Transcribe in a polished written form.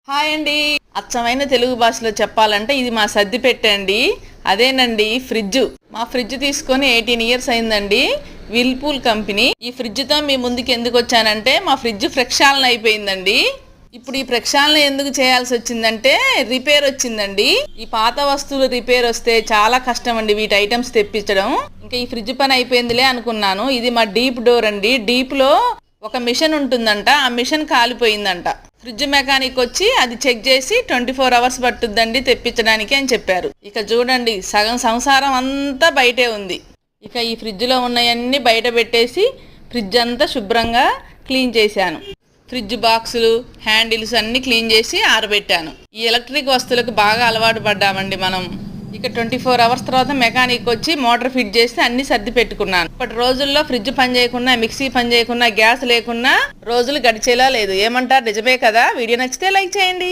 Hi అండి. అచ్చమైన తెలుగు భాషలో చెప్పాలంటే ఇది మా సర్ది పెట్టండి. అదేనండి ఫ్రిడ్జ్. మా ఫ్రిడ్జ్ తీసుకొని 18 ఇయర్స్ అయిందండి. విల్పూల్ కంపెనీ. ఈ ఫ్రిడ్జ్తో మీ ముందుకు ఎందుకు వచ్చానంటే మా ఫ్రిడ్జ్ ప్రక్షాళన అయిపోయిందండి. ఇప్పుడు ఈ ప్రక్షాళన ఎందుకు చేయాల్సి వచ్చిందంటే రిపేర్ వచ్చిందండి. ఈ పాత వస్తువులు రిపేర్ వస్తే చాలా కష్టం అండి వీటి ఐటమ్స్ తెప్పించడం. ఇంకా ఈ ఫ్రిడ్జ్ పని అయిపోయిందిలే అనుకున్నాను. ఇది మా డీప్ డోర్ అండి. డీప్ లో ఒక మిషన్ ఉంటుందంట, ఆ మిషన్ కాలిపోయిందంట. ఫ్రిడ్జ్ మెకానిక్ వచ్చి అది చెక్ చేసి 24 అవర్స్ పట్టుద్దండి తెప్పించడానికి అని చెప్పారు. ఇక చూడండి సగం సంసారం అంతా బయటే ఉంది. ఇక ఈ ఫ్రిడ్జ్లో ఉన్నవన్నీ బయట పెట్టేసి ఫ్రిడ్జ్ అంతా శుభ్రంగా క్లీన్ చేశాను. ఫ్రిడ్జ్ బాక్సులు, హ్యాండిల్స్ అన్నీ క్లీన్ చేసి ఆరబెట్టాను. ఈ ఎలక్ట్రిక్ వస్తువులకు బాగా అలవాటు పడ్డామండి మనం. ఇక 24 అవర్స్ తర్వాత మెకానిక్ వచ్చి మోటార్ ఫిట్ చేసి అన్ని సర్ది పెట్టుకున్నాను. ఇప్పటి రోజుల్లో ఫ్రిడ్జ్ పని చేయకున్నా, మిక్సీ పని చేయకున్నా, గ్యాస్ లేకున్నా రోజులు గడిచేలా లేదు. ఏమంటారు? నిజమే కదా. వీడియో నచ్చితే లైక్ చేయండి.